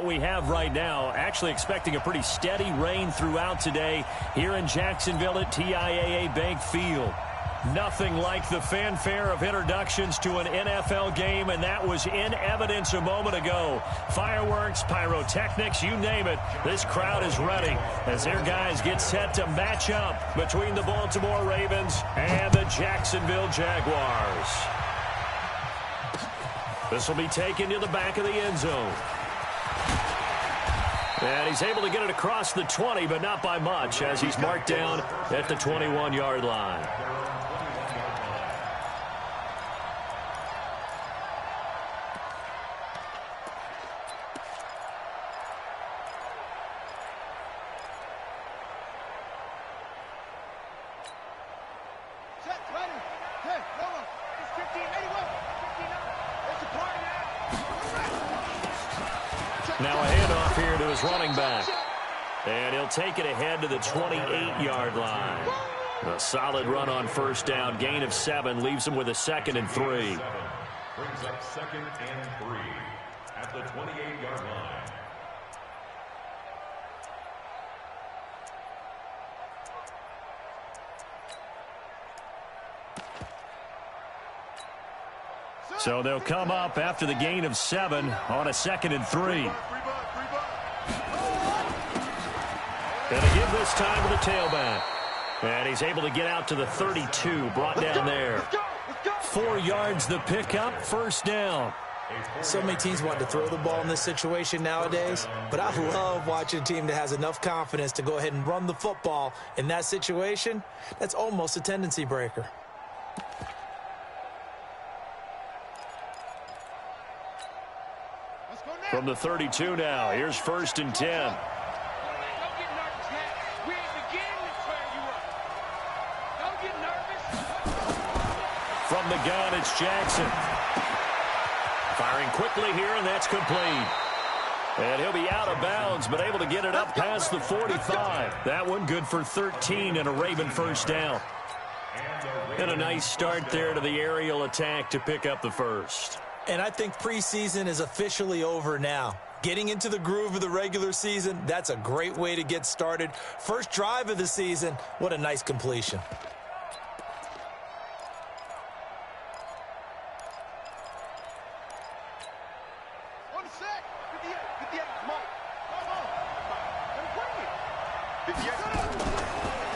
we have right now. Actually expecting a pretty steady rain throughout today here in Jacksonville at TIAA Bank Field. Nothing like the fanfare of introductions to an NFL game, and that was in evidence a moment ago. Fireworks, pyrotechnics, you name it. This crowd is ready as their guys get set to match up between the Baltimore Ravens and the Jacksonville Jaguars. This will be taken to the back of the end zone. And he's able to get it across the 20, but not by much, as he's marked down at the 21-yard line. Now a handoff here to his running back. And he'll take it ahead to the 28-yard line. A solid run on first down. Gain of 7 leaves him with a 2nd and 3. Brings up 2nd and 3 at the 28-yard line. So they'll come up after the gain of 7 on a 2nd and 3. And a give this time to the tailback. And he's able to get out to the 32, brought down there. 4 yards the pickup, first down. So many teams want to throw the ball in this situation nowadays, but I love watching a team that has enough confidence to go ahead and run the football in that situation. That's almost a tendency breaker. From the 32 now, here's 1st and 10. From the gun, it's Jackson. Firing quickly here, and that's complete. And he'll be out of bounds, but able to get it up past the 45. That one good for 13 and a Raven first down. And a nice start there to the aerial attack to pick up the first. And I think preseason is officially over now. Getting into the groove of the regular season, that's a great way to get started. First drive of the season, what a nice completion.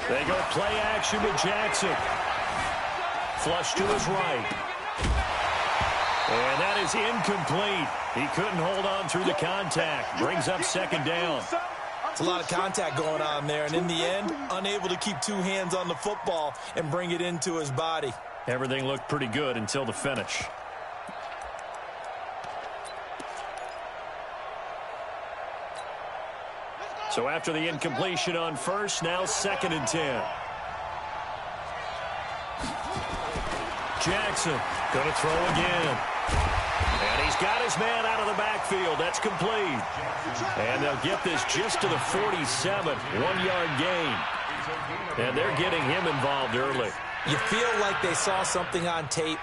They go play action with Jackson. Flush to his right. And that is incomplete. He couldn't hold on through the contact. Brings up 2nd down. It's a lot of contact going on there, and in the end, unable to keep 2 hands on the football and bring it into his body. Everything looked pretty good until the finish. So after the incompletion on first, now 2nd and 10. Jackson going to throw again. And he's got his man out of the backfield. That's complete. And they'll get this just to the 47. 1-yard gain. And they're getting him involved early. You feel like they saw something on tape,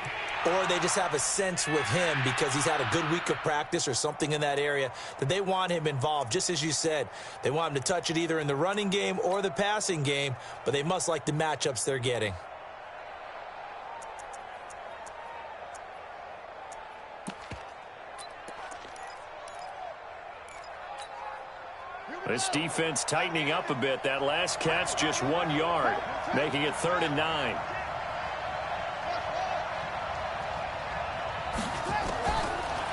or they just have a sense with him because he's had a good week of practice or something in that area that they want him involved. Just as you said, they want him to touch it either in the running game or the passing game, but they must like the matchups they're getting. This defense tightening up a bit. That last catch just 1 yard, making it 3rd and 9.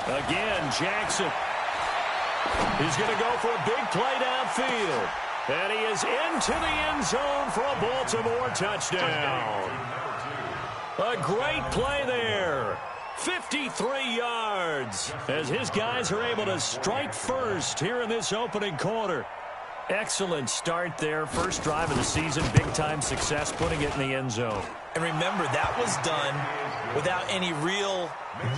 Again, Jackson. He's going to go for a big play downfield. And he is into the end zone for a Baltimore touchdown. A great play there. 53 yards as his guys are able to strike first here in this opening quarter. Excellent start there. First drive of the season. Big-time success putting it in the end zone. And remember, that was done without any real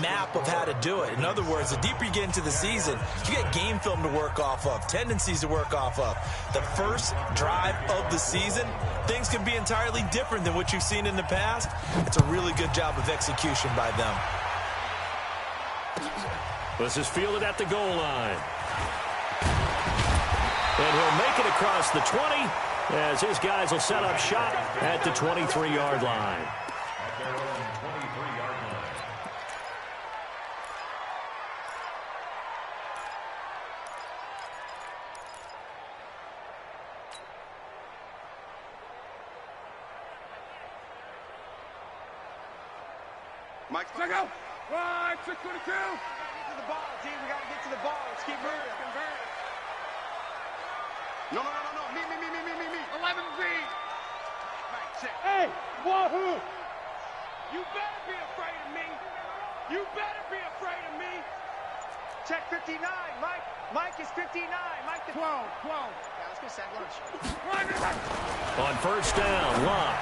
map of how to do it. In other words, the deeper you get into the season, you get game film to work off of, tendencies to work off of. The first drive of the season, things can be entirely different than what you've seen in the past. It's a really good job of execution by them. This is fielded at the goal line. And he'll make it across the 20 as his guys will set up shop at the 23-yard line. At their own 23-yard line. Mike, check out. 622. Get to the ball, G. We got to get to the ball. Let's keep moving. No. Me. 11Z. Right, check. Hey, wahoo. You better be afraid of me. You better be afraid of me. Check 59, Mike. Mike is 59. Mike the 12. Yeah, let's go set lunch. On first down, Locke.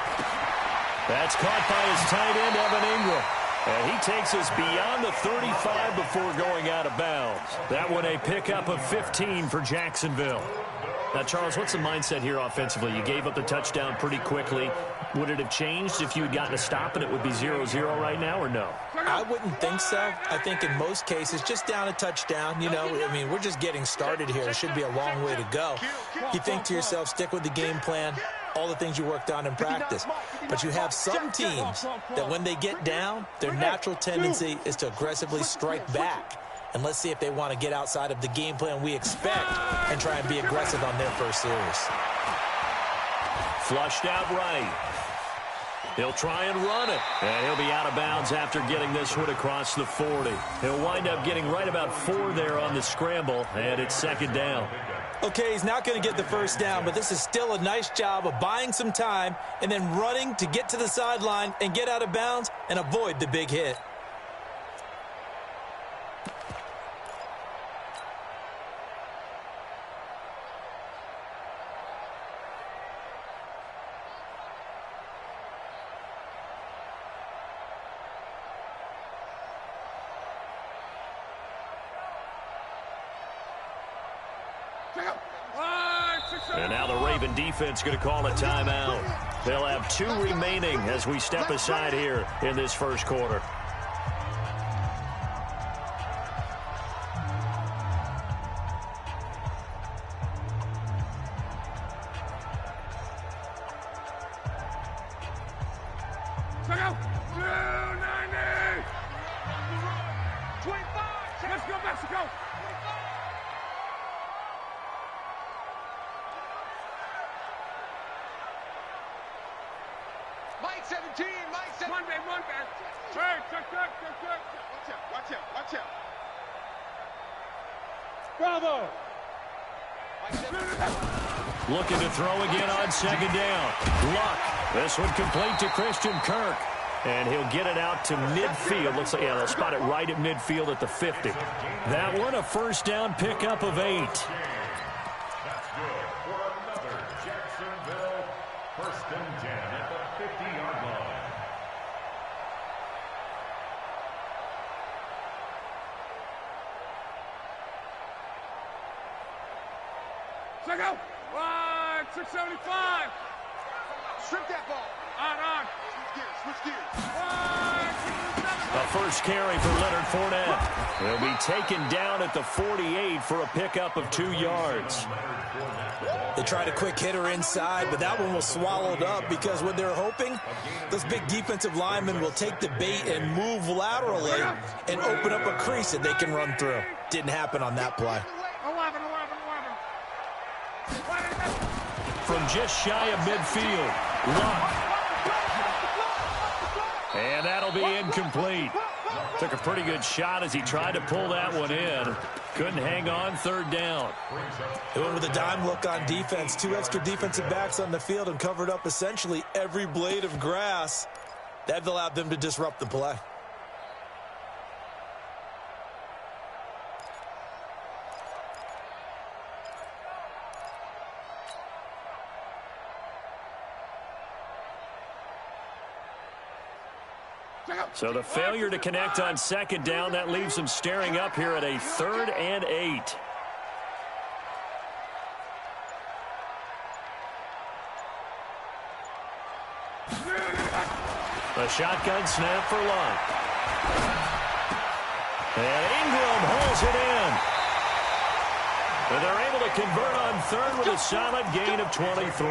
That's caught by his tight end, Evan Ingram. And he takes us beyond the 35 before going out of bounds. That one a pickup of 15 for Jacksonville. Now, Charles, what's the mindset here offensively? You gave up the touchdown pretty quickly. Would it have changed if you had gotten a stop and it would be 0-0 right now, or no? I wouldn't think so. I think in most cases, just down a touchdown, you know, I mean, we're just getting started here. It should be a long way to go. You think to yourself, stick with the game plan, all the things you worked on in practice. But you have some teams that when they get down, their natural tendency is to aggressively strike back. And let's see if they want to get outside of the game plan we expect and try and be aggressive on their first series. Flushed out right. He'll try and run it. And he'll be out of bounds after getting this one across the 40. He'll wind up getting right about 4 there on the scramble, and it's second down. Okay, he's not going to get the first down, but this is still a nice job of buying some time and then running to get to the sideline and get out of bounds and avoid the big hit. And now the Raven defense going to call a timeout. They'll have 2 remaining as we step aside here in this first quarter. Check out. 290. 25. Let's go, Mexico. Mike 17, Mike 17. One man. Hey, check. Watch out. Bravo. Looking to throw again on second down. Luck. This one complete to Christian Kirk. And he'll get it out to midfield. Looks like, yeah, they'll spot it right at midfield at the 50. That one a first down pickup of 8. That's good for another Jacksonville first and 10 at the 50-yard line. Check out. 675. Strip that ball. On. Switch gears. A first carry for Leonard Fournette. He'll be taken down at the 48 for a pickup of 2 yards. They tried a quick hitter inside, but that one was swallowed up because what they're hoping, those big defensive linemen will take the bait and move laterally and open up a crease that they can run through. Didn't happen on that play. 11. From just shy of midfield, Luck. And that'll be incomplete. Took a pretty good shot as he tried to pull that one in. Couldn't hang on, third down. They went with a dime look on defense. 2 extra defensive backs on the field and covered up essentially every blade of grass. That allowed them to disrupt the play. So the failure to connect on second down, that leaves them staring up here at a 3rd and 8. A shotgun snap for Luck. And Ingram holds it in. And they're able to convert on third with a solid gain of 23.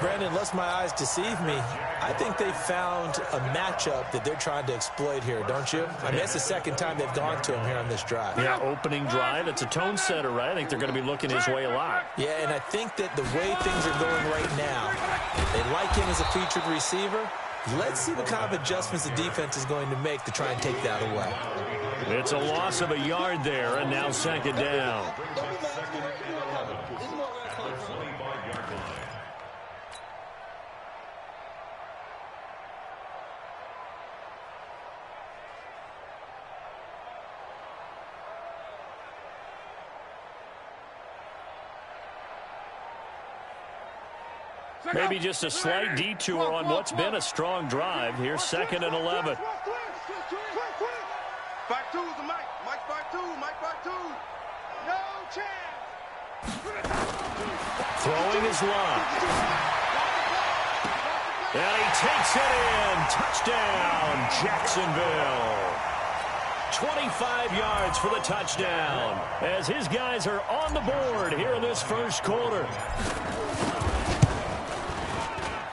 Brandon, unless my eyes deceive me, I think they found a matchup that they're trying to exploit here, don't you? I mean, it's the second time they've gone to him here on this drive. Yeah, opening drive. It's a tone setter, right? I think they're going to be looking his way a lot. Yeah, and I think that the way things are going right now, they like him as a featured receiver. Let's see what kind of adjustments the defense is going to make to try and take that away. It's a loss of a yard there, and now second down. Maybe just a slight detour on what's been a strong drive. Here's 2nd and 11. Back twos to Mike. Mike back two. Mike back two. No chance. Throwing his line. And he takes it in. Touchdown, Jacksonville. 25 yards for the touchdown as his guys are on the board here in this first quarter.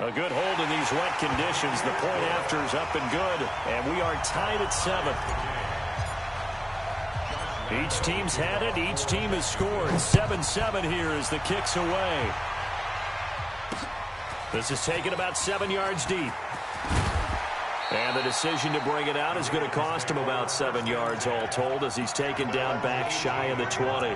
A good hold in these wet conditions. The point after is up and good, and we are tied at 7. Each team's had it. Each team has scored. 7-7 here as the kick's away. This is taken about 7 yards deep. And the decision to bring it out is going to cost him about 7 yards all told as he's taken down back shy of the 20.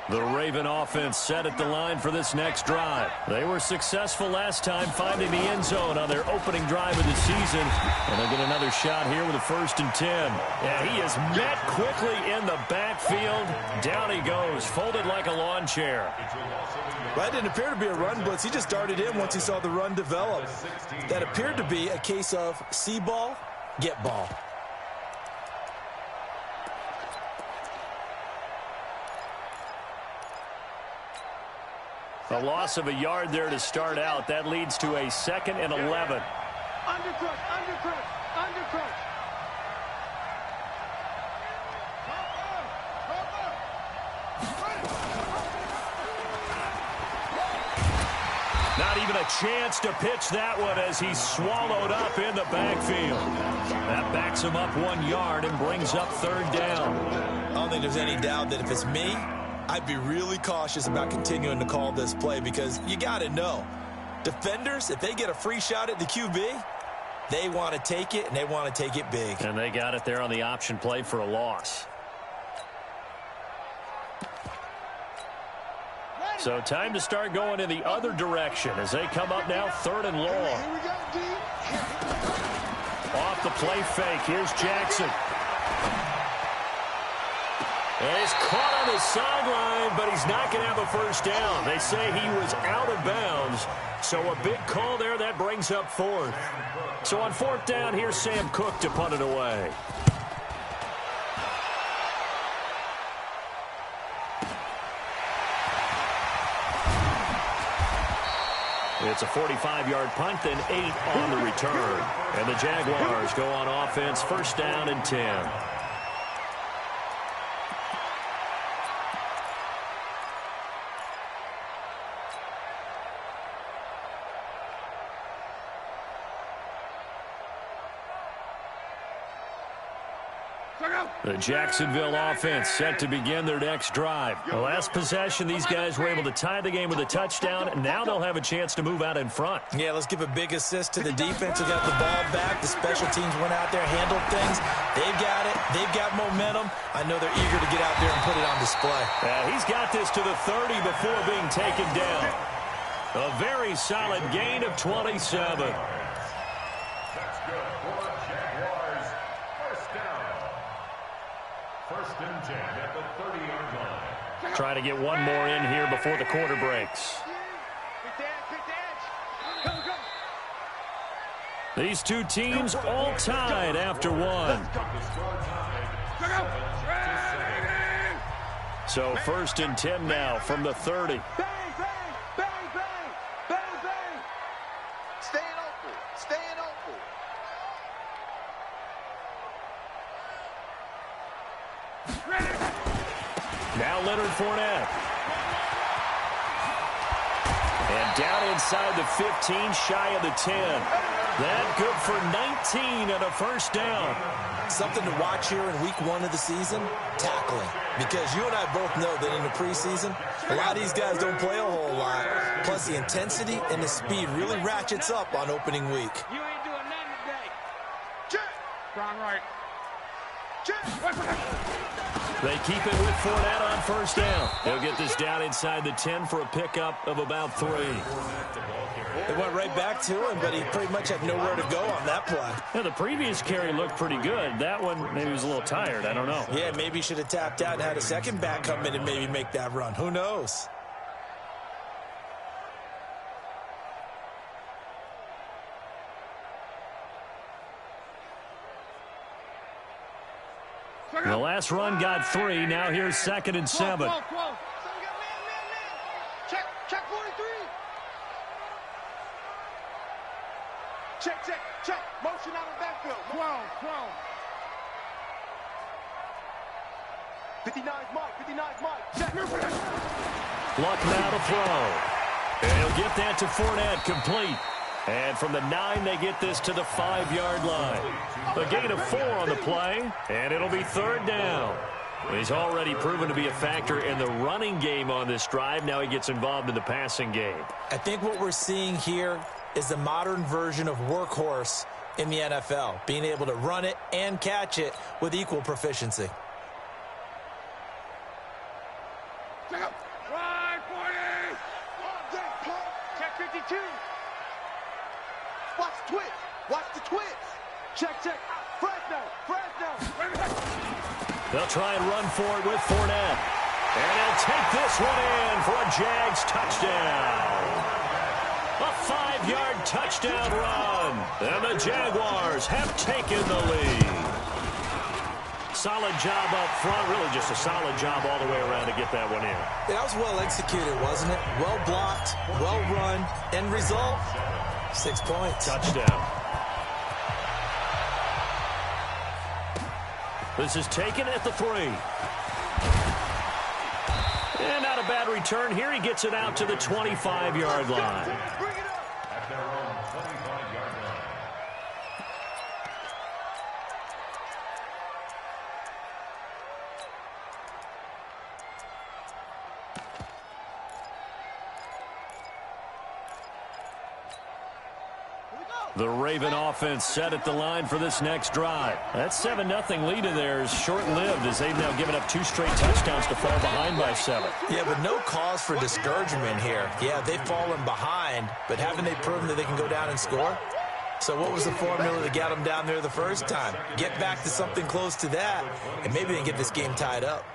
The Raven offense set at the line for this next drive. They were successful last time finding the end zone on their opening drive of the season. And they'll get another shot here with a 1st and 10. And he is met quickly in the backfield. Down he goes, folded like a lawn chair. That didn't appear to be a run blitz. He just darted in once he saw the run develop. That appeared to be a case of see ball, get ball. A loss of a yard there to start out. That leads to a 2nd and 11. Undercrush, undercrush, undercrush. Not even a chance to pitch that one as he's swallowed up in the backfield. That backs him up 1 yard and brings up 3rd down. I don't think there's any doubt that if it's me, I'd be really cautious about continuing to call this play because you got to know, defenders, if they get a free shot at the QB, they want to take it, and they want to take it big. And they got it there on the option play for a loss. So time to start going in the other direction as they come up now 3rd and long. Off the play fake. Here's Jackson. And he's caught on the sideline, but he's not going to have a 1st down. They say he was out of bounds. So a big call there. That brings up 4th. So on 4th down, here's Sam Cook to punt it away. It's a 45-yard punt, then 8 on the return. And the Jaguars go on offense, 1st down and 10. The Jacksonville offense set to begin their next drive. The last possession, these guys were able to tie the game with a touchdown. Now they'll have a chance to move out in front. Yeah, let's give a big assist to the defense who got the ball back. The special teams went out there, handled things. They've got it. They've got momentum. I know they're eager to get out there and put it on display. He's got this to the 30 before being taken down. A very solid gain of 27. That's good for Jaguars. 1st down. 1st and 10 at the 30-yard line. Try to get one more in here before the quarter breaks. These two teams all tied after one. So 1st and 10 now from the 30. Bang, bang, bang, bang, bang, bang. Staying open, staying open. Now Leonard Fournette. And down inside the 15, shy of the 10. That good for 19 and a first down. Something to watch here in week 1 of the season, tackling. Because you and I both know that in the preseason, a lot of these guys don't play a whole lot. Plus the intensity and the speed really ratchets up on opening week. You ain't doing nothing today. Check. Strong right. Check. They keep it with Fournette on first down. They'll get this down inside the 10 for a pickup of about 3. It went right back to him, but he pretty much had nowhere to go on that play. Yeah, the previous carry looked pretty good. That one, maybe he was a little tired. I don't know. Yeah, maybe he should have tapped out and had a second back come in and maybe make that run. Who knows? The last run got 3. Now here's 2nd and 7. Close. So we got man. Check 43. Check. Motion out of backfield. 12. 59's Mike. Check. Luck now to throw. And he'll get that to Fournette, complete. And from the 9, they get this to the 5-yard line. A gain of 4 on the play, and it'll be 3rd down. He's already proven to be a factor in the running game on this drive. Now he gets involved in the passing game. I think what we're seeing here is the modern version of workhorse in the NFL, being able to run it and catch it with equal proficiency. Right, 40. Check 52. Watch the twitch. Check. Fresno. They'll try and run for it with Fournette. And he'll take this one in for a Jags touchdown. A 5-yard touchdown run. And the Jaguars have taken the lead. Solid job up front. Really just a solid job all the way around to get that one in. That was well executed, wasn't it? Well blocked, well run. End result, 6 points. Touchdown. This is taken at the 3. And not a bad return here. He gets it out to the 25-yard line. Bring it up. At their own 25-yard line. The Raven offense set at the line for this next drive. That 7-0 lead of theirs short-lived as they've now given up 2 straight touchdowns to fall behind by 7. Yeah, but no cause for discouragement here. Yeah, they've fallen behind, but haven't they proven that they can go down and score? So what was the formula that got them down there the first time? Get back to something close to that, and maybe they can get this game tied up.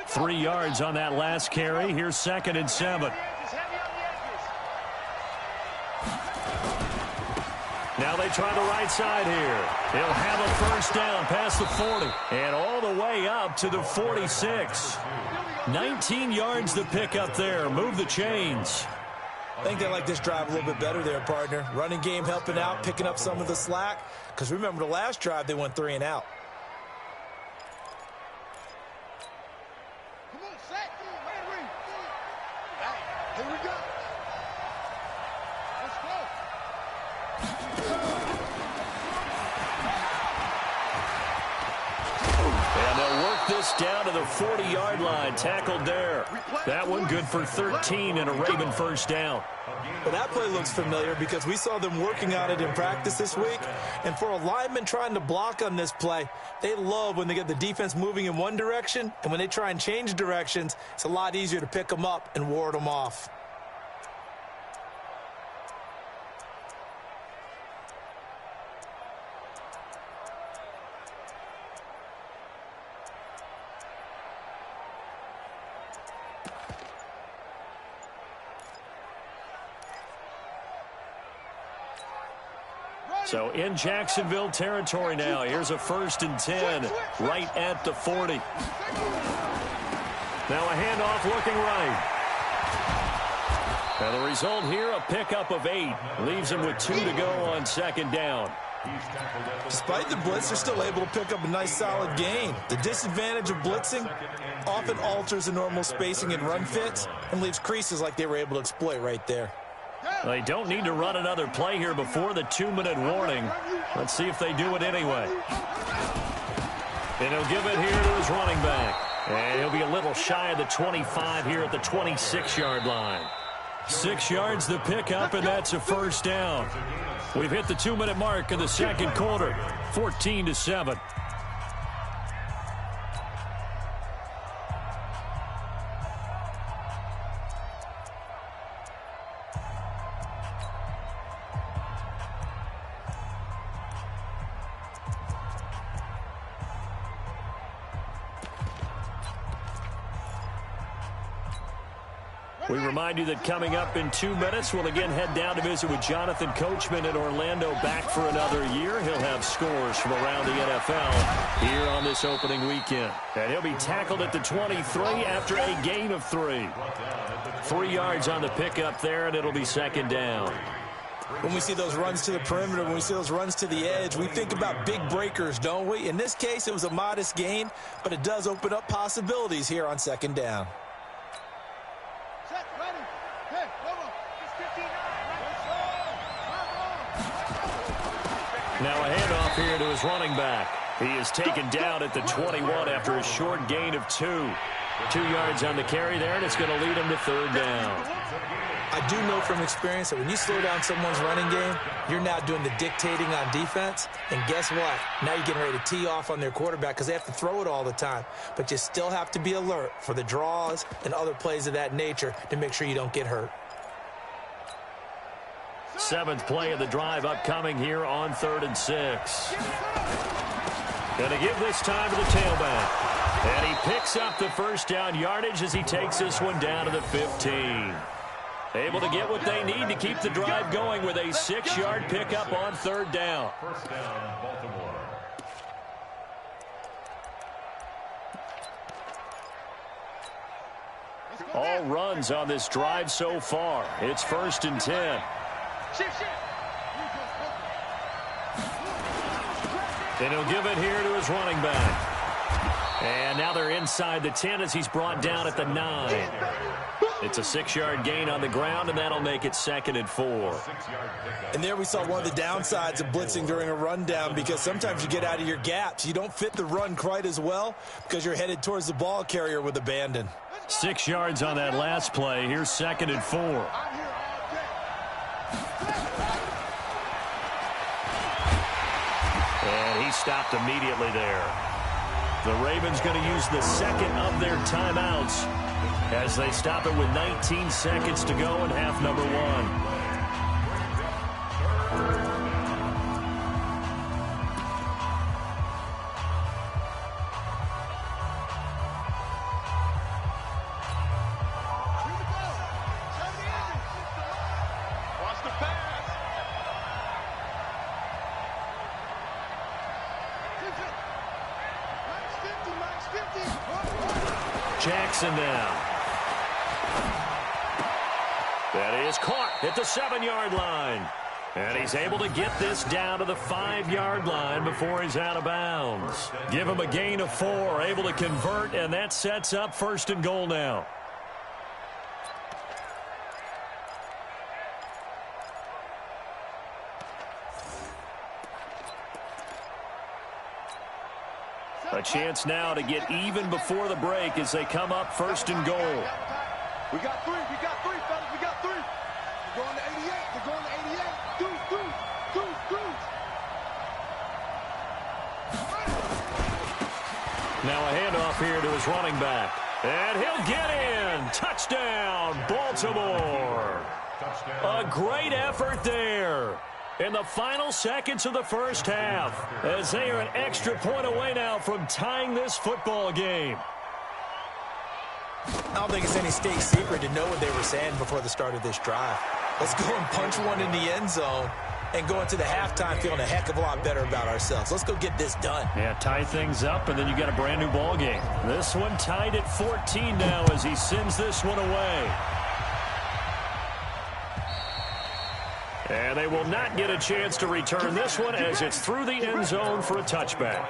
Three yards on that last carry. Here's 2nd and 7. Now they try the right side here. He'll have a first down past the 40 and all the way up to the 46. 19 yards to pick up there. Move the chains. I think they like this drive a little bit better there, partner. Running game helping out, picking up some of the slack. Because remember the last drive, they went 3 and out. Come on, set. Hey, here we go. Let's go. And they'll work this down to the 40-yard line. Tackled there. That one good for 13 and a Raven first down. Well, that play looks familiar because we saw them working on it in practice this week. And for a lineman trying to block on this play, they love when they get the defense moving in one direction. And when they try and change directions, it's a lot easier to pick them up and ward them off. So in Jacksonville territory now. Here's a 1st and 10 right at the 40. Now a handoff looking right. And the result here, a pickup of 8. Leaves him with 2 to go on 2nd down. Despite the blitz, they're still able to pick up a nice solid gain. The disadvantage of blitzing often alters the normal spacing and run fits and leaves creases like they were able to exploit right there. They don't need to run another play here before the 2-minute warning. Let's see if they do it anyway. And he'll give it here to his running back. And he'll be a little shy of the 25 here at the 26-yard line. 6 yards the pickup, and that's a 1st down. We've hit the 2-minute mark in the 2nd quarter, 14-7. We remind you that coming up in 2 minutes, we'll again head down to visit with Jonathan Coachman in Orlando, back for another year. He'll have scores from around the NFL here on this opening weekend. And he'll be tackled at the 23 after a gain of 3. 3 yards on the pickup there, and it'll be 2nd down. When we see those runs to the perimeter, when we see those runs to the edge, we think about big breakers, don't we? In this case, it was a modest gain, but it does open up possibilities here on 2nd down. Now a handoff here to his running back. He is taken down at the 21 after a short gain of 2. 2 yards on the carry there, and it's going to lead him to 3rd down. I do know from experience that when you slow down someone's running game, you're now doing the dictating on defense. And guess what? Now you're getting ready to tee off on their quarterback because they have to throw it all the time. But you still have to be alert for the draws and other plays of that nature to make sure you don't get hurt. 7th play of the drive upcoming here on 3rd and 6. Going to give this time to the tailback. And he picks up the 1st down yardage as he takes this one down to the 15. Able to get what they need to keep the drive going with a 6-yard pickup on 3rd down. 1st down, Baltimore. All runs on this drive so far. It's 1st and 10. And he'll give it here to his running back. And now they're inside the 10 as he's brought down at the 9. It's a 6-yard gain on the ground, and that'll make it 2nd and 4. And there we saw one of the downsides of blitzing during a rundown, because sometimes you get out of your gaps. You don't fit the run quite as well because you're headed towards the ball carrier with abandon. 6 yards on that last play. Here's 2nd and 4. And he stopped immediately there. The Ravens going to use the 2nd of their timeouts as they stop it with 19 seconds to go in half number 1. Jackson now. That is caught at the 7-yard line. And he's able to get this down to the 5-yard line before he's out of bounds. Give him a gain of 4, able to convert, and that sets up 1st and goal now. A chance now to get even before the break as they come up 1st and goal. We got 3, fellas, we got 3. They're going to 88, they're going to 88. Deuce. Now a handoff here to his running back. And he'll get in. Touchdown, Baltimore. A great effort there in the final seconds of the first half, as they are an extra point away now from tying this football game. I don't think it's any state secret to know what they were saying before the start of this drive. Let's go and punch one in the end zone and go into the halftime feeling a heck of a lot better about ourselves. Let's go get this done. Yeah, tie things up, and then you got a brand new ball game. This one tied at 14 now as he sends this one away. And they will not get a chance to return this one as it's through the end zone for a touchback.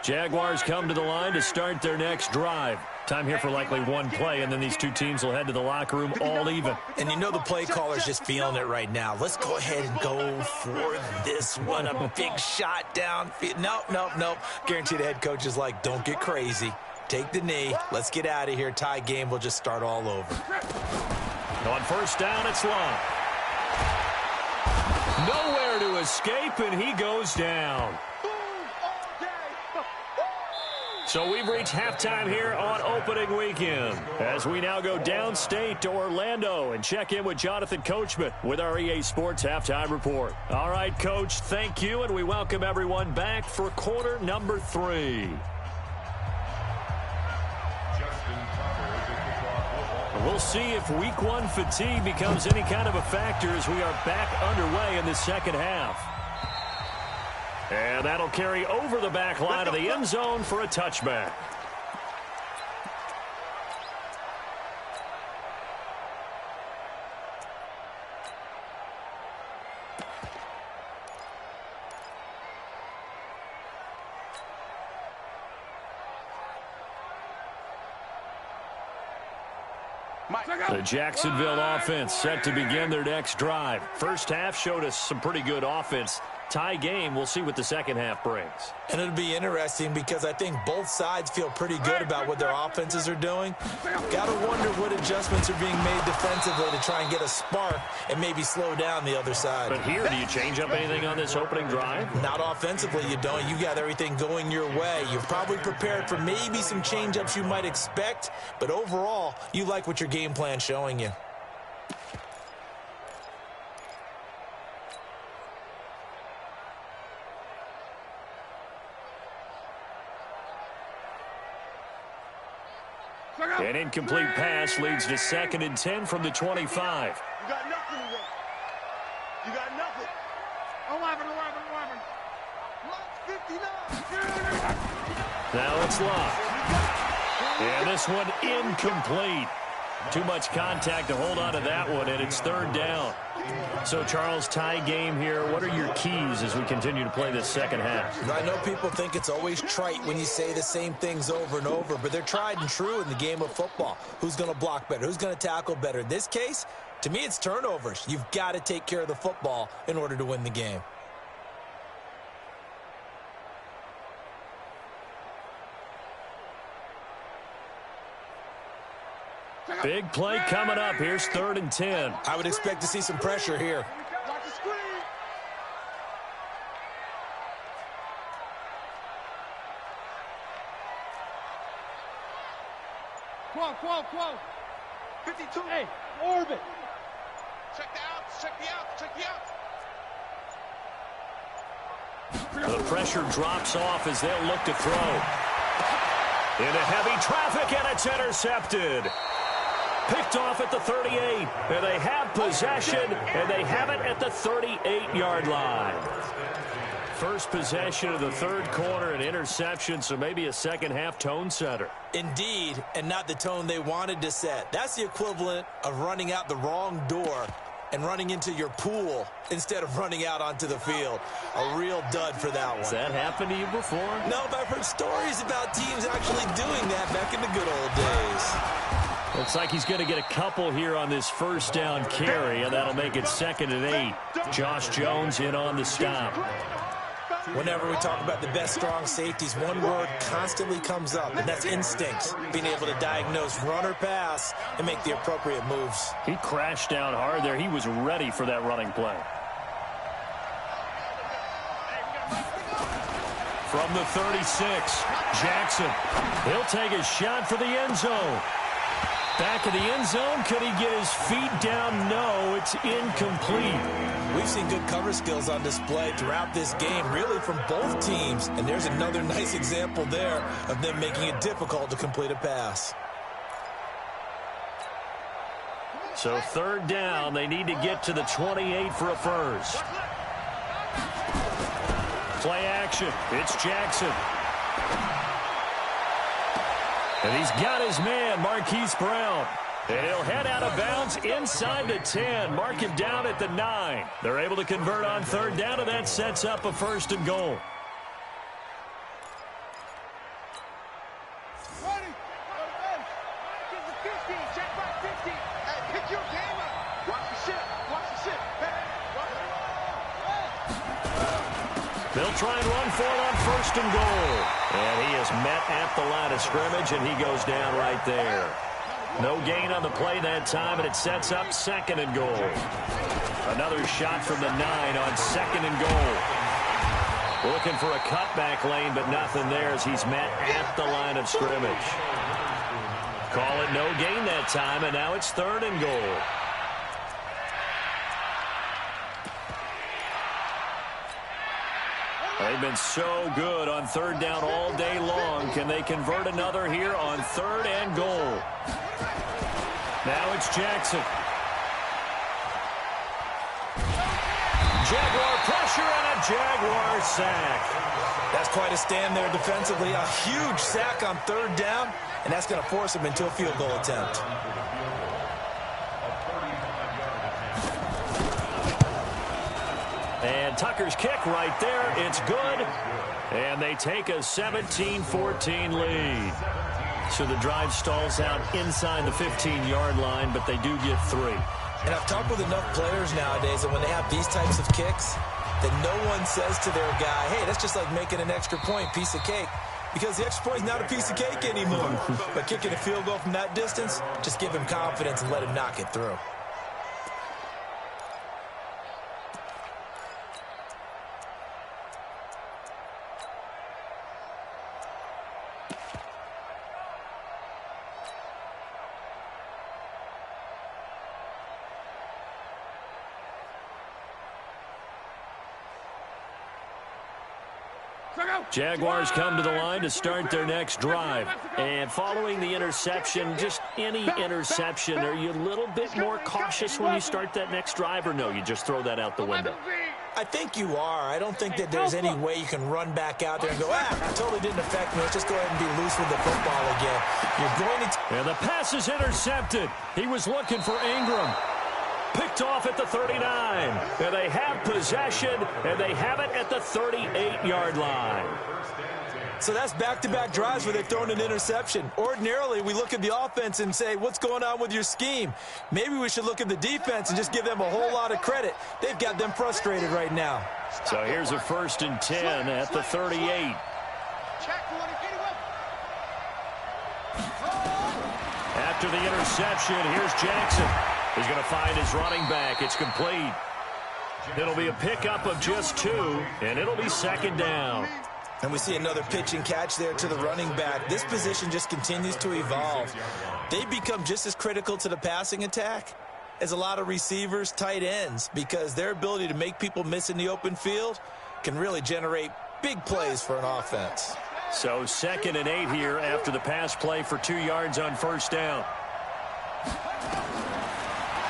Jaguars come to the line to start their next drive. Time here for likely one play, and then these two teams will head to the locker room all even. And you know the play caller's just feeling it right now. Let's go ahead and go for this one. A big shot down. Nope. Guaranteed the head coach is like, don't get crazy. Take the knee. Let's get out of here. Tie game. We'll just start all over. On first down, it's Long. Nowhere to escape, and he goes down. So we've reached halftime here on opening weekend as we now go downstate to Orlando and check in with Jonathan Coachman with our EA Sports Halftime Report. All right, Coach, thank you, and we welcome everyone back for quarter number 3. We'll see if week 1 fatigue becomes any kind of a factor as we are back underway in the second half. And that'll carry over the back line of the end zone for a touchback. The Jacksonville offense set to begin their next drive. First half showed us some pretty good offense. Tie game, we'll see what the second half brings. And it'll be interesting because I think both sides feel pretty good about what their offenses are doing. Got to wonder what adjustments are being made defensively to try and get a spark and maybe slow down the other side. But here, do you change up anything on this opening drive? Not offensively, you don't. You got everything going your way. You're probably prepared for maybe some change-ups you might expect, but overall, you like what your game plan's showing you. An incomplete pass leads to 2nd and 10 from the 25. You got nothing today. You got nothing. 11. 59. Now it's Locke. And this one incomplete. Too much contact to hold on to that one, and it's 3rd down. So, Charles, tie game here. What are your keys as we continue to play this second half? I know people think it's always trite when you say the same things over and over, but they're tried and true in the game of football. Who's going to block better? Who's going to tackle better? In this case, to me, it's turnovers. You've got to take care of the football in order to win the game. Big play coming up. Here's 3rd and 10. I would expect to see some pressure here. Watch the screen. Quo. 52. Hey, orbit. Check the out. The pressure drops off as they'll look to throw. Into heavy traffic, and it's intercepted. Picked off at the 38, and they have possession, and they have it at the 38-yard line. First possession of the 3rd quarter, an interception, so maybe a second-half tone setter. Indeed, and not the tone they wanted to set. That's the equivalent of running out the wrong door and running into your pool instead of running out onto the field. A real dud for that one. Has that happened to you before? No, but I've heard stories about teams actually doing that back in the good old days. Looks like he's going to get a couple here on this first down carry, and that'll make it 2nd and 8. Josh Jones in on the stop. Whenever we talk about the best strong safeties, one word constantly comes up, and that's instincts. Being able to diagnose run or pass and make the appropriate moves. He crashed down hard there. He was ready for that running play. From the 36, Jackson. He'll take a shot for the end zone. Back of the end zone. Could he get his feet down? No, it's incomplete. We've seen good cover skills on display throughout this game, really from both teams. And there's another nice example there of them making it difficult to complete a pass. So third down, they need to get to the 28 for a first. Play action. It's Jackson. And he's got his man, Marquise Brown. And he'll head out of bounds inside the 10. Mark him down at the 9. They're able to convert on third down, and that sets up a first and goal. They'll try and run for it on first and goal. And he is met at the line of scrimmage, and he goes down right there. No gain on the play that time, and it sets up second and goal. Another shot from the 9 on second and goal. Looking for a cutback lane, but nothing there as he's met at the line of scrimmage. Call it no gain that time, and now it's third and goal. They've been so good on third down all day long. Can they convert another here on third and goal? Now it's Jackson. Jaguar pressure and a Jaguar sack. That's quite a stand there defensively. A huge sack on third down, and that's going to force him into a field goal attempt. And Tucker's kick right there. It's good. And they take a 17-14 lead. So the drive stalls out inside the 15-yard line, but they do get 3. And I've talked with enough players nowadays that when they have these types of kicks, that no one says to their guy, hey, that's just like making an extra point, piece of cake. Because the extra point is not a piece of cake anymore. But kicking a field goal from that distance, just give him confidence and let him knock it through. Jaguars come to the line to start their next drive. And following the interception, just any interception, are you a little bit more cautious when you start that next drive, or no, you just throw that out the window? I think you are. I don't think that there's any way you can run back out there and go, it totally didn't affect me. Let's just go ahead and be loose with the football again. You're going to... And the pass is intercepted. He was looking for Ingram. Picked off at the 39. And they have possession, and they have it at the 38-yard line. So that's back-to-back drives where they've thrown an interception. Ordinarily, we look at the offense and say, what's going on with your scheme? Maybe we should look at the defense and just give them a whole lot of credit. They've got them frustrated right now. So here's a 1st and 10 at the 38. After the interception, here's Jackson. He's going to find his running back. It's complete. It'll be a pickup of just 2, and it'll be second down. And we see another pitch and catch there to the running back. This position just continues to evolve. They become just as critical to the passing attack as a lot of receivers, tight ends, because their ability to make people miss in the open field can really generate big plays for an offense. So 2nd and 8 here after the pass play for 2 yards on first down.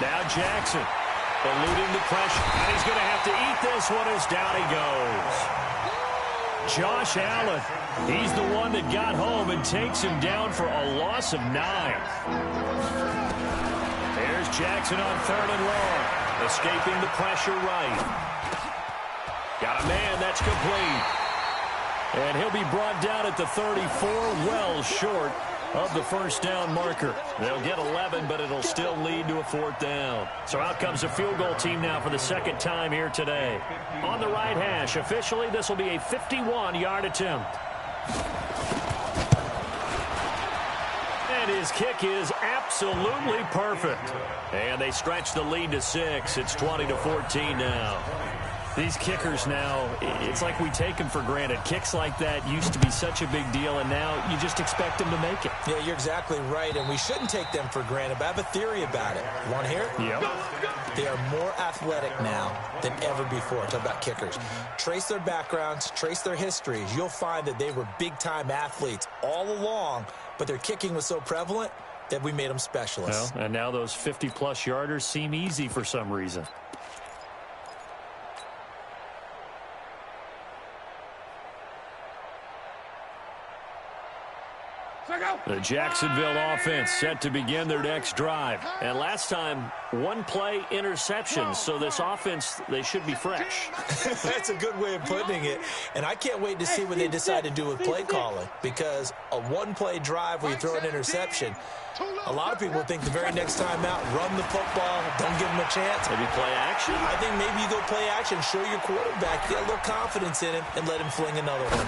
Now Jackson eluding the pressure, and he's going to have to eat this one as down he goes. Josh Allen, he's the one that got home and takes him down for a loss of 9. There's Jackson on 3rd and long, escaping the pressure right. Got a man, that's complete. And he'll be brought down at the 34, well short of the first down marker. They'll get 11, but it'll still lead to a 4th down. So out comes a field goal team now for the 2nd time here today. On the right hash, officially, this will be a 51-yard attempt. And his kick is absolutely perfect. And they stretch the lead to 6. It's 20-14 now. These kickers now, it's like we take them for granted. Kicks like that used to be such a big deal, and now you just expect them to make it. Yeah, you're exactly right, and we shouldn't take them for granted, but I have a theory about it. You want to hear it? Yep. They are more athletic now than ever before. Talk about kickers. Trace their backgrounds, trace their histories. You'll find that they were big-time athletes all along, but their kicking was so prevalent that we made them specialists. Well, and now those 50-plus yarders seem easy for some reason. The Jacksonville offense set to begin their next drive. And last time, one-play interception. So this offense, they should be fresh. That's a good way of putting it. And I can't wait to see what they decide to do with play calling. Because a one-play drive where you throw an interception, a lot of people think the very next time out, run the football, don't give them a chance. Maybe play action? I think maybe you go play action, show your quarterback, get a little confidence in him, and let him fling another one.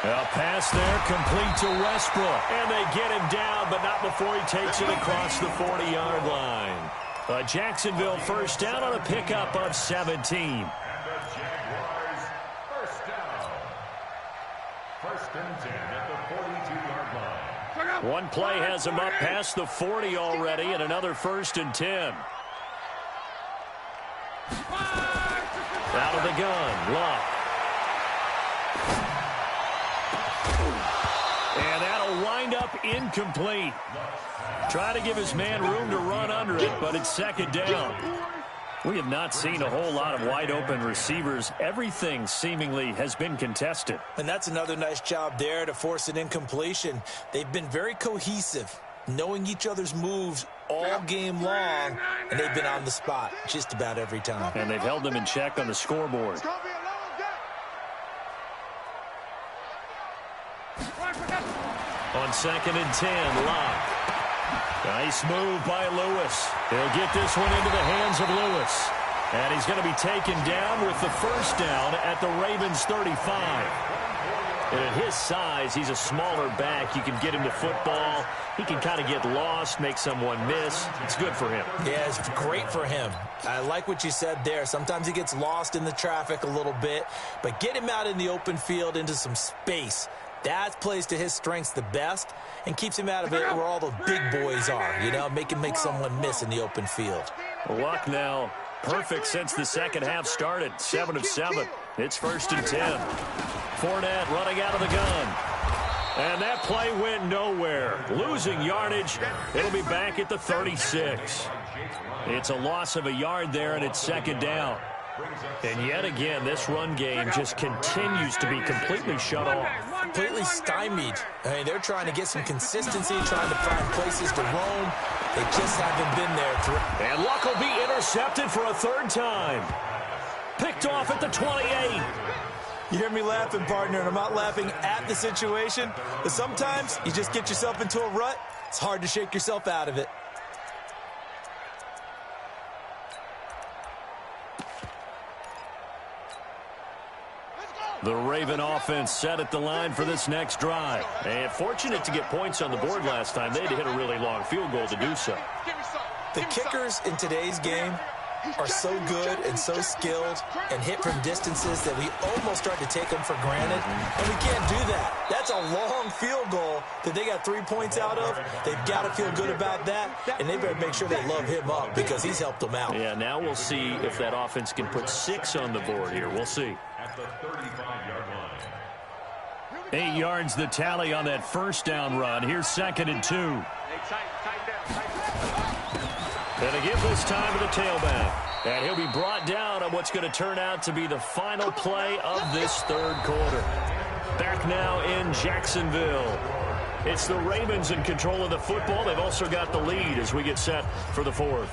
A pass there, complete to Westbrook. And they get him down, but not before he takes it across the 40-yard line. A Jacksonville first down on a pickup of 17. And the Jaguars first down. First and 10 at the 42-yard line. One play has him up past the 40 already, and another first and 10. Out of the gun, Luck. And that'll wind up incomplete. Try to give his man room to run under it, but it's second down. We have not seen a whole lot of wide-open receivers. Everything seemingly has been contested. And that's another nice job there to force an incompletion. They've been very cohesive, knowing each other's moves all game long, and they've been on the spot just about every time. And they've held them in check on the scoreboard. On second and 10, Locke. Nice move by Lewis. He'll get this one into the hands of Lewis. And he's going to be taken down with the first down at the Ravens 35. And at his size, he's a smaller back. You can get him to football. He can kind of get lost, make someone miss. It's good for him. Yeah, it's great for him. I like what you said there. Sometimes he gets lost in the traffic a little bit. But get him out in the open field into some space. That plays to his strengths the best and keeps him out of it where all the big boys are, you know, make someone miss in the open field. Luck now perfect since the second half started. 7 of 7. It's first and 10. Fournette running out of the gun. And that play went nowhere. Losing yardage. It'll be back at the 36. It's a loss of a yard there, and it's second down. And yet again, this run game just continues to be completely shut off. Completely stymied. I mean, they're trying to get some consistency, trying to find places to roam. They just haven't been there. And Luck will be intercepted for a third time. Picked off at the 28. You hear me laughing, partner, and I'm not laughing at the situation. But sometimes you just get yourself into a rut. It's hard to shake yourself out of it. The Raven offense set at the line for this next drive. And fortunate to get points on the board last time. They had to hit a really long field goal to do so. The kickers in today's game are so good and so skilled and hit from distances that we almost start to take them for granted. And we can't do that. That's a long field goal that they got 3 points out of. They've got to feel good about that, and they better make sure they love him up because he's helped them out. Yeah, now we'll see if that offense can put 6 on the board here. We'll see. At the 35-yard line. 8 yards the tally on that first down run. Here's second and 2. And to give this time to the tailback. And he'll be brought down on what's going to turn out to be the final play of this third quarter. Back now in Jacksonville. It's the Ravens in control of the football. They've also got the lead as we get set for the fourth.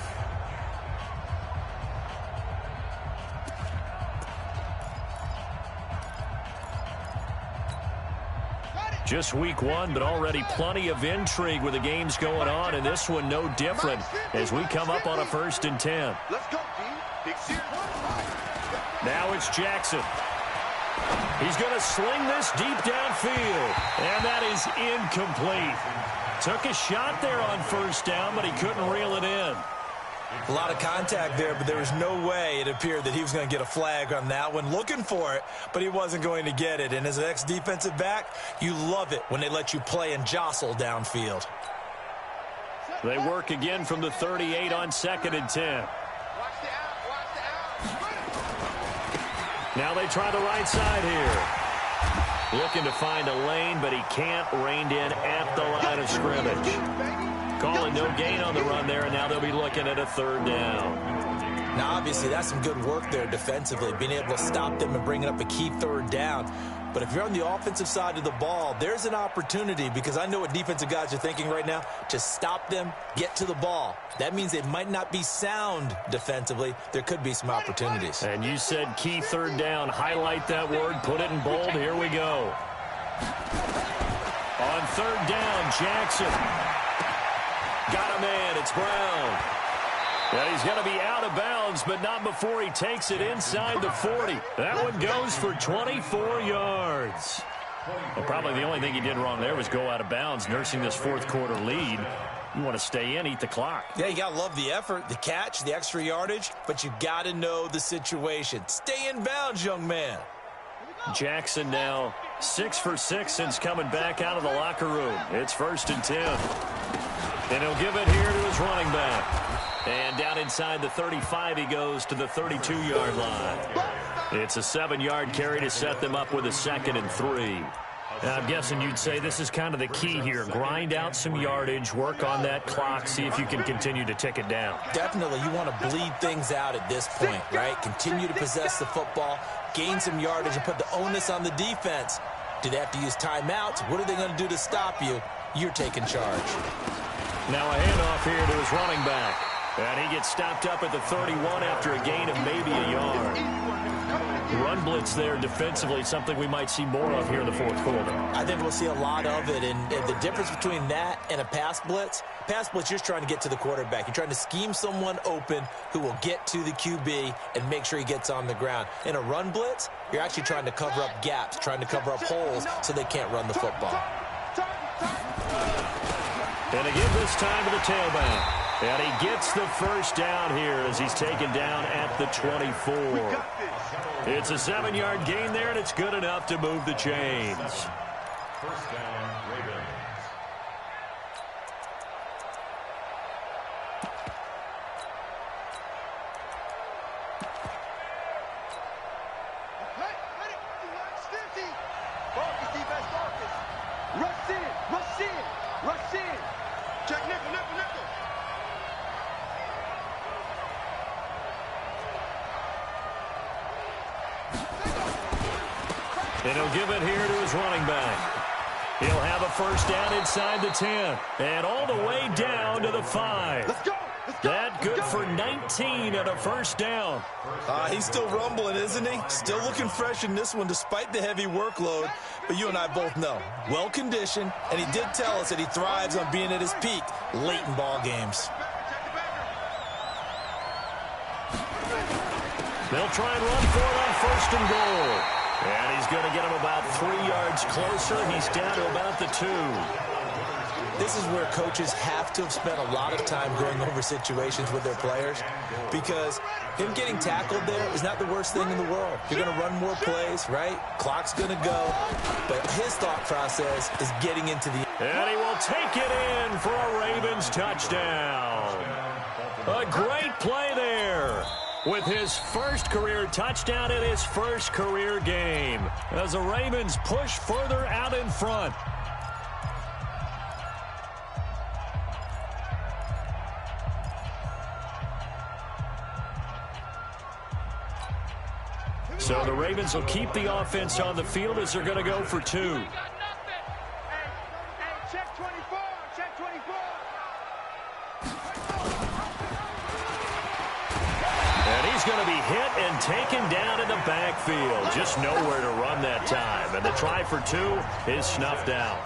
Just week 1, but already plenty of intrigue with the games going on, and this one no different as we come up on a first and 10. Let's go, Big Sears. Now it's Jackson. He's going to sling this deep downfield, and that is incomplete. Took a shot there on first down, but he couldn't reel it in. A lot of contact there, but there was no way it appeared that he was going to get a flag on that one. Looking for it, but he wasn't going to get it. And as an ex-defensive back, you love it when they let you play and jostle downfield. They work again from the 38 on 2nd and 10. Now they try the right side here. Looking to find a lane, but he can't. Reined in at the line of scrimmage. Calling no gain on the run there, and now they'll be looking at a 3rd down. Now, obviously, that's some good work there defensively, being able to stop them and bringing up a key 3rd down. But if you're on the offensive side of the ball, there's an opportunity, because I know what defensive guys are thinking right now, to stop them, get to the ball. That means they might not be sound defensively. There could be some opportunities. And you said key 3rd down. Highlight that word. Put it in bold. Here we go. On 3rd down, Jackson. Got a man. It's Brown. And he's going to be out of bounds, but not before he takes it inside the 40. That one goes for 24 yards. Well, probably the only thing he did wrong there was go out of bounds, nursing this 4th quarter lead. You want to stay in, eat the clock. Yeah, you got to love the effort, the catch, the extra yardage, but you got to know the situation. Stay in bounds, young man. Jackson now 6 for 6 since coming back out of the locker room. It's 1st and 10. And he'll give it here to his running back. And down inside the 35, he goes to the 32-yard line. It's a 7-yard carry to set them up with a 2nd and 3. Now, I'm guessing you'd say this is kind of the key here. Grind out some yardage, work on that clock, see if you can continue to tick it down. Definitely, you want to bleed things out at this point, right? Continue to possess the football, gain some yardage, and put the onus on the defense. Do they have to use timeouts? What are they going to do to stop you? You're taking charge. Now a handoff here to his running back. And he gets stopped up at the 31 after a gain of maybe a yard. Run blitz there defensively, something we might see more of here in the 4th quarter. I think we'll see a lot of it, and the difference between that and a pass blitz, you're just trying to get to the quarterback. You're trying to scheme someone open who will get to the QB and make sure he gets on the ground. In a run blitz, you're actually trying to cover up gaps, trying to cover up holes so they can't run the football. And again this time to the tailback. And he gets the 1st down here as he's taken down at the 24. It's a 7-yard gain there, and it's good enough to move the chains. 1st down, Ravens. Rush in. Check nickel, nickel, nickel. And he'll give it here to his running back. He'll have a 1st down inside the 10. And all the way down to the 5. Let's go. That good for 19 and a 1st down. He's still rumbling, isn't he? Still looking fresh in this one despite the heavy workload. But you and I both know, well-conditioned, and he did tell us that he thrives on being at his peak late in ball games. They'll try and run for it on 1st and goal. And he's going to get him about 3 yards closer. He's down to about the 2. This is where coaches have to have spent a lot of time going over situations with their players, because him getting tackled there is not the worst thing in the world. You're going to run more plays, right? Clock's going to go. But his thought process is getting into the... And he will take it in for a Ravens touchdown. A great play there with his 1st career touchdown in his 1st career game as the Ravens push further out in front. So the Ravens will keep the offense on the field as they're going to go for 2. Hey, check 24, check 24. And he's going to be hit and taken down in the backfield. Just nowhere to run that time. And the try for 2 is snuffed out.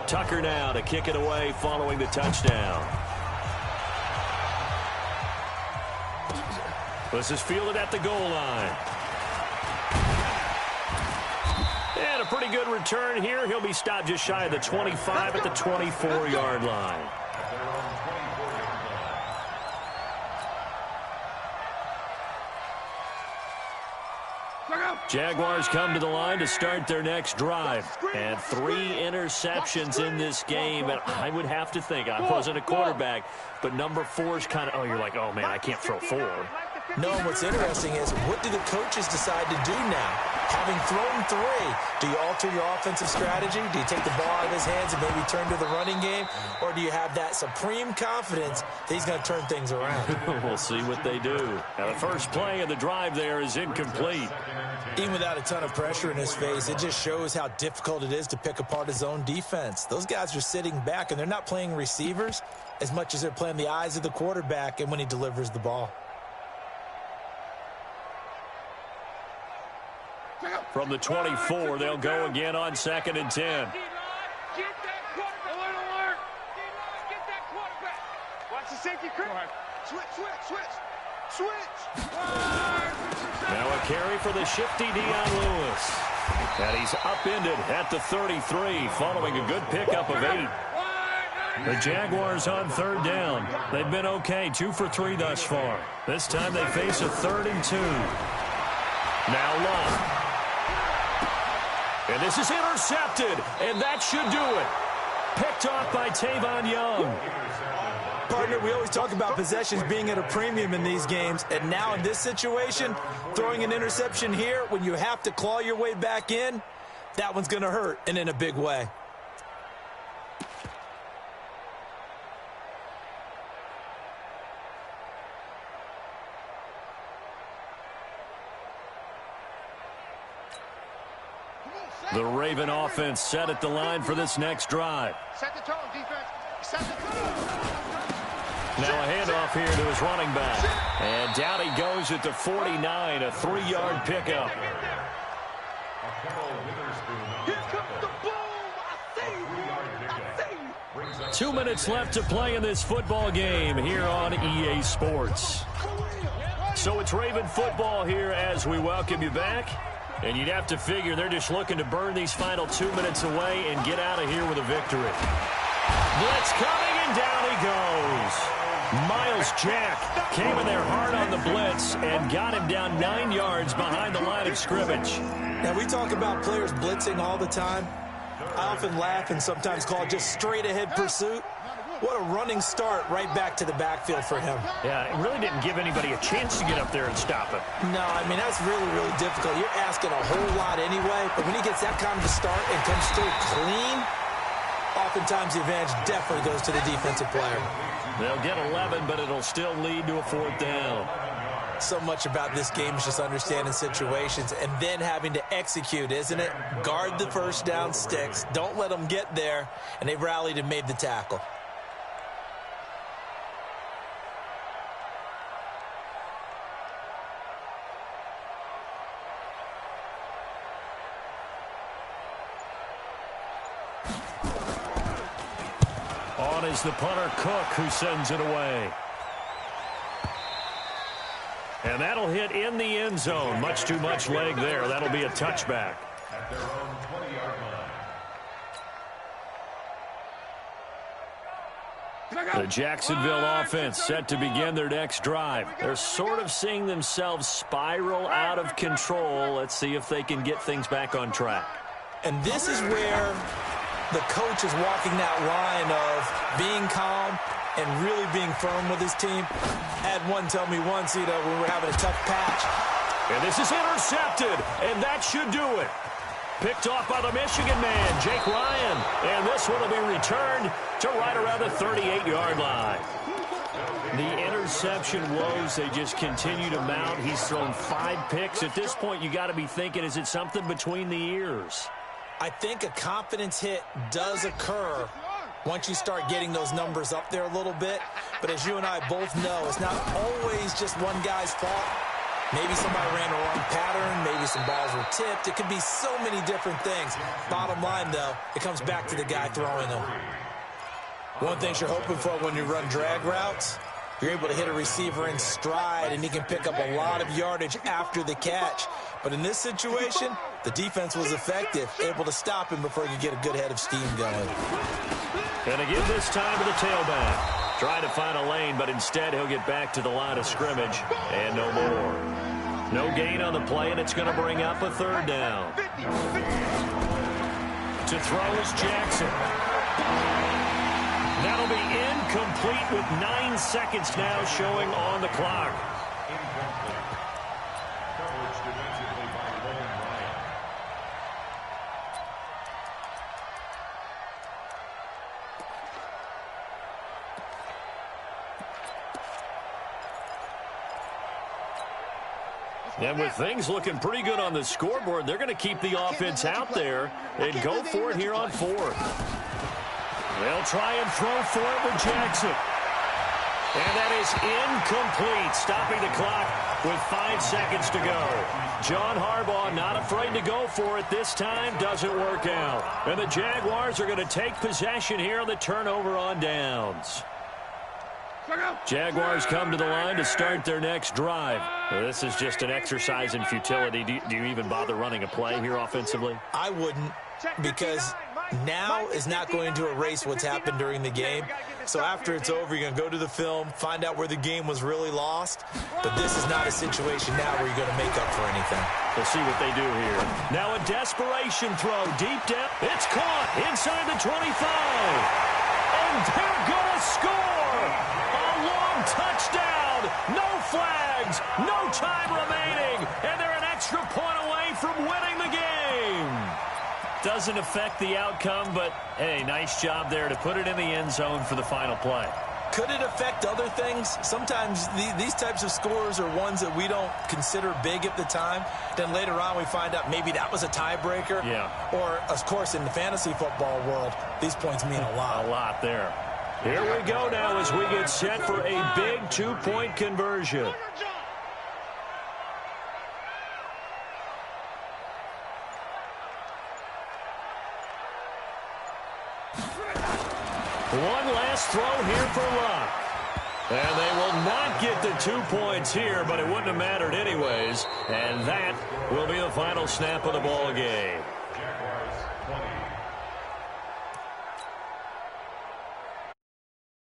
Tucker now to kick it away following the touchdown. This is fielded at the goal line. And a pretty good return here. He'll be stopped just shy of the 25 at the 24-yard line. Jaguars come to the line to start their next drive. And 3 interceptions in this game. And I would have to think, I wasn't a quarterback, but number 4 is kind of, you're like, oh, man, I can't throw 4. No, and what's interesting is, what do the coaches decide to do now? Having thrown 3, do you alter your offensive strategy? Do you take the ball out of his hands and maybe turn to the running game? Or do you have that supreme confidence that he's going to turn things around? We'll see what they do. Now, the first play of the drive there is incomplete. Even without a ton of pressure in his face, it just shows how difficult it is to pick apart his own defense. Those guys are sitting back, and they're not playing receivers as much as they're playing the eyes of the quarterback and when he delivers the ball. From the 24, they'll go again on 2nd and 10. Get that quarterback. Alert. Get that quarterback. Watch the safety creep. Switch. Now a carry for the shifty Dion Lewis. And he's upended at the 33 following a good pickup of 8. The Jaguars on 3rd down. They've been okay, 2 for 3 thus far. This time they face a 3rd and 2. Now Love. And this is intercepted, and that should do it. Picked off by Tavon Young. Partner, we always talk about possessions being at a premium in these games, and now in this situation, throwing an interception here when you have to claw your way back in, that one's going to hurt, and in a big way. The Raven offense set at the line for this next drive. Set the tone, defense. Set the tone. Now a handoff here to his running back. And down he goes at the 49, a 3-yard pickup. Here comes the boom. I see you. 2 minutes left to play in this football game here on EA Sports. So it's Raven football here as we welcome you back. And you'd have to figure they're just looking to burn these final 2 minutes away and get out of here with a victory. Blitz coming, and down he goes. Myles Jack came in there hard on the blitz and got him down 9 yards behind the line of scrimmage. Now, we talk about players blitzing all the time. I often laugh and sometimes call it just straight-ahead pursuit. What a running start right back to the backfield for him. Yeah, it really didn't give anybody a chance to get up there and stop him. No, I mean, that's really, really difficult. You're asking a whole lot anyway, but when he gets that kind of a start and comes through clean, oftentimes the advantage definitely goes to the defensive player. They'll get 11, but it'll still lead to a 4th down. So much about this game is just understanding situations and then having to execute, isn't it? Guard the first down sticks. Don't let them get there, and they've rallied and made the tackle. On is the punter Cook, who sends it away. And that'll hit in the end zone. Much too much leg there. That'll be a touchback. At their own 20-yard line. The Jacksonville offense set to begin their next drive. They're sort of seeing themselves spiral out of control. Let's see if they can get things back on track. And this is where the coach is walking that line of being calm and really being firm with his team. I had one tell me once, when we were having a tough patch. And this is intercepted, and that should do it. Picked off by the Michigan man, Jake Ryan. And this one will be returned to right around the 38-yard line. The interception woes, they just continue to mount. He's thrown 5 picks. At this point, you got to be thinking, is it something between the ears? I think a confidence hit does occur once you start getting those numbers up there a little bit. But as you and I both know, it's not always just one guy's fault. Maybe somebody ran a wrong pattern. Maybe some balls were tipped. It could be so many different things. Bottom line, though, it comes back to the guy throwing them. One thing you're hoping for when you run drag routes, you're able to hit a receiver in stride, and he can pick up a lot of yardage after the catch. But in this situation, the defense was effective, able to stop him before he could get a good head of steam going. And again this time to the tailback. Trying to find a lane, but instead he'll get back to the line of scrimmage, and no more. No gain on the play, and it's going to bring up a third down. To throw is Jackson. That'll be incomplete with 9 seconds now showing on the clock. Coverage defensively by Logan Ryan. And with things looking pretty good on the scoreboard, they're going to keep the offense out there and go for it here on fourth. They'll try and throw for it with Jackson. And that is incomplete, stopping the clock with 5 seconds to go. John Harbaugh not afraid to go for it this time. Doesn't work out. And the Jaguars are going to take possession here on the turnover on downs. Jaguars come to the line to start their next drive. This is just an exercise in futility. Do you even bother running a play here offensively? I wouldn't, because now is not going to erase what's happened during the game. So after it's over, you're going to go to the film, find out where the game was really lost. But this is not a situation now where you're going to make up for anything. We'll see what they do here. Now a desperation throw deep down. It's caught inside the 25. And they're going to score. Touchdown, no flags, no time remaining, and they're an extra point away from winning the game. Doesn't affect the outcome, but hey, nice job there to put it in the end zone for the final play. Could it affect other things? Sometimes these types of scores are ones that we don't consider big at the time. Then later on we find out maybe that was a tiebreaker. Yeah. Or, of course, in the fantasy football world, these points mean a lot. A lot there. Here we go now as we get set for a big 2-point conversion. One last throw here for Luck. And they will not get the 2 points here, but it wouldn't have mattered anyways. And that will be the final snap of the ball game.